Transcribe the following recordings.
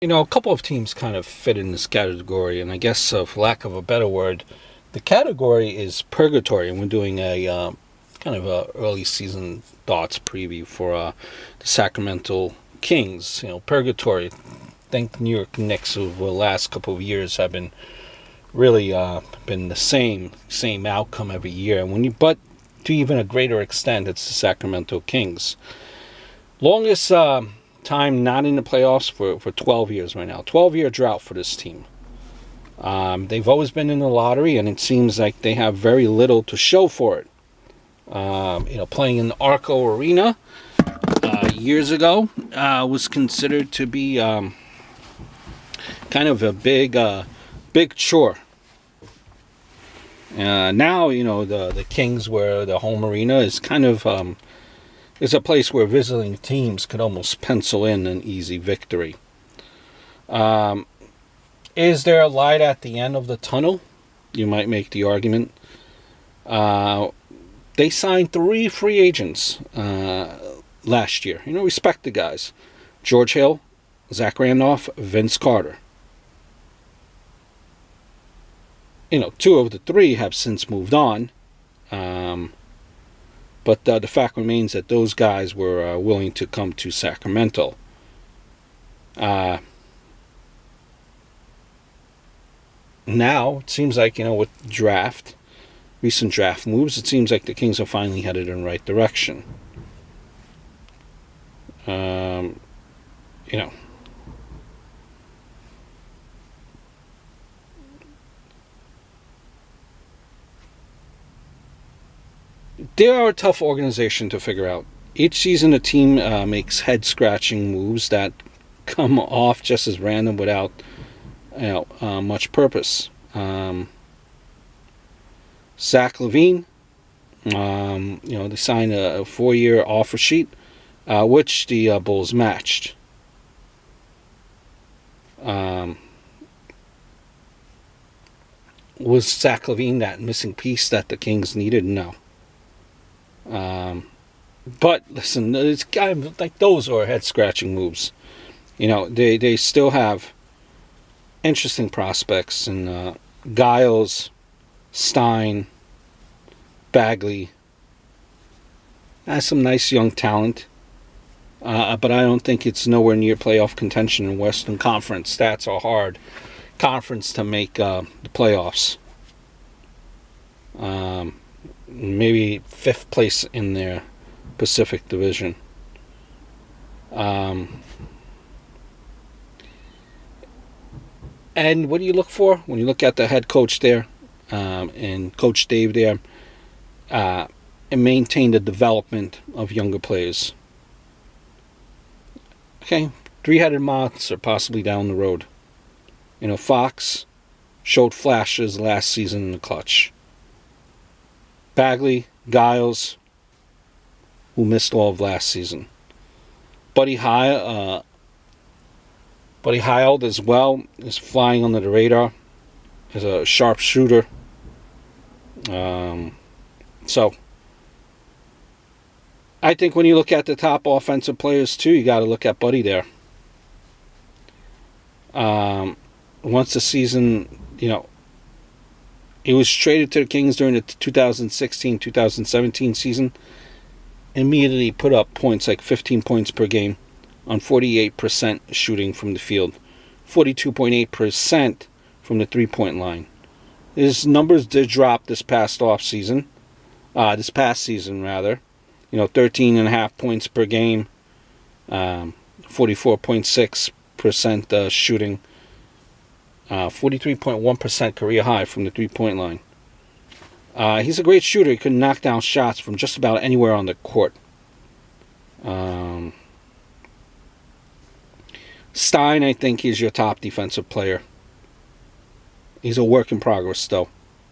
A couple of teams kind of fit in this category, and I guess, for lack of a better word, the category is purgatory, and we're doing a kind of a early season thoughts preview for the Sacramento Kings. Purgatory. I think the New York Knicks over the last couple of years have been really been the same outcome every year. But to even a greater extent, it's the Sacramento Kings. Longest time not in the playoffs for 12 years right now. 12-year drought for this team. They've always been in the lottery, and it seems like they have very little to show for it. Playing in the Arco Arena years ago was considered to be kind of a big chore. Now, the Kings, where the home arena is kind of is a place where visiting teams could almost pencil in an easy victory. Is there a light at the end of the tunnel? You might make the argument. They signed 3 free agents last year. Respect the guys. George Hill, Zach Randolph, Vince Carter. 2 of the 3 have since moved on. But the fact remains that those guys were willing to come to Sacramento. Now, it seems like, with recent draft moves, it seems like the Kings are finally headed in the right direction. They are a tough organization to figure out. Each season, a team makes head-scratching moves that come off just as random without, much purpose. Zach LaVine, they signed a 4-year offer sheet, which the Bulls matched. Was Zach LaVine that missing piece that the Kings needed? No. But listen, it's kind of like those are head-scratching moves. They still have interesting prospects in Giles, Stein, Bagley. Has some nice young talent, but I don't think it's nowhere near playoff contention in Western Conference. That's a hard conference to make the playoffs. Maybe 5th place in their Pacific Division. And what do you look for when you look at the head coach there and Coach Dave there? And maintain the development of younger players. Okay, 3-headed monster possibly down the road. Fox showed flashes last season in the clutch. Bagley, Giles, who missed all of last season. Buddy Hield as well is flying under the radar as a sharp shooter. So I think when you look at the top offensive players too, you got to look at Buddy there. Once the season, he was traded to the Kings during the 2016-2017 season. Immediately put up points like 15 points per game on 48% shooting from the field, 42.8% from the three-point line. His numbers did drop this past season, 13.5 points per game, 44.6% shooting, 43.1% career high from the three-point line. He's a great shooter. He can knock down shots from just about anywhere on the court. Stein, I think, is your top defensive player. He's a work in progress, though.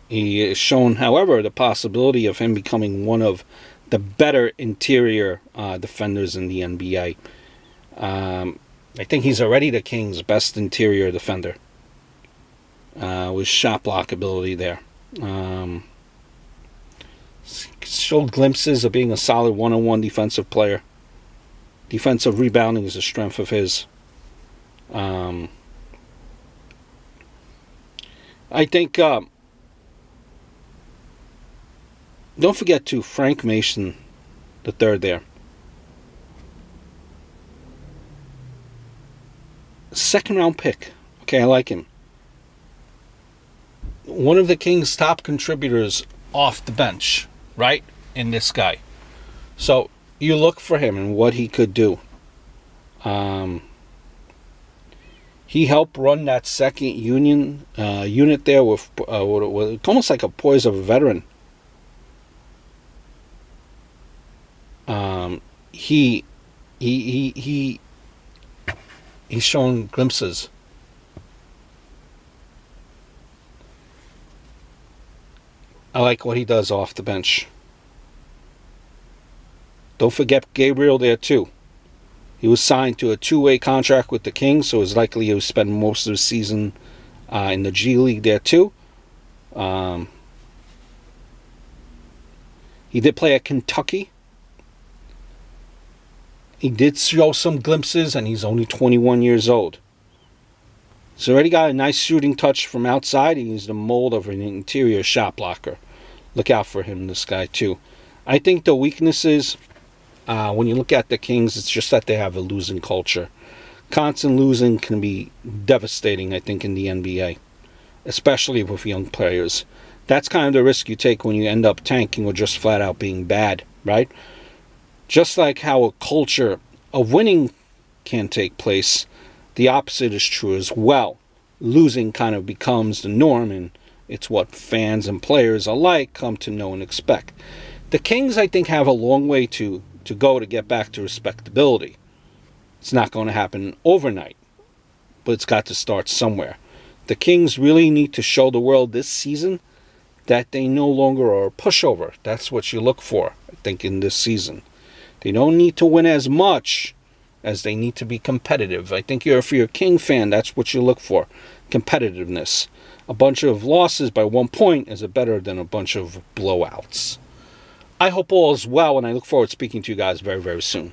He has shown, however, the possibility of him becoming one of the better interior defenders in the NBA. I think he's already the Kings' best interior defender. With shot block ability there. Showed glimpses of being a solid one-on-one defensive player. Defensive rebounding is a strength of his. I think, don't forget to Frank Mason, the third there. Second round pick. Okay, I like him. One of the Kings' top contributors off the bench, right? In this guy. So you look for him and what he could do. He helped run that second unit there with almost like a poise of a veteran. He's shown glimpses. I like what he does off the bench. Don't forget Gabriel there too. He was signed to a two-way contract with the Kings, so it's likely he'll spend most of the season in the G League there too. He did play at Kentucky. He did show some glimpses, and he's only 21 years old. He's already got a nice shooting touch from outside. He's the mold of an interior shot blocker. Look out for him, this guy too. I think the weaknesses, when you look at the Kings, it's just that they have a losing culture. Constant losing can be devastating, I think, in the NBA, especially with young players. That's kind of the risk you take when you end up tanking or just flat out being bad, right? Just like how a culture of winning can take place, the opposite is true as well. Losing kind of becomes the norm, and it's what fans and players alike come to know and expect. The Kings, I think, have a long way to go to get back to respectability. It's not going to happen overnight, but it's got to start somewhere. The Kings really need to show the world this season that they no longer are a pushover. That's what you look for, I think, in this season. They don't need to win as much as they need to be competitive. I think if you're a King fan, that's what you look for, competitiveness. A bunch of losses by 1 point is better than a bunch of blowouts. I hope all is well, and I look forward to speaking to you guys very, very soon.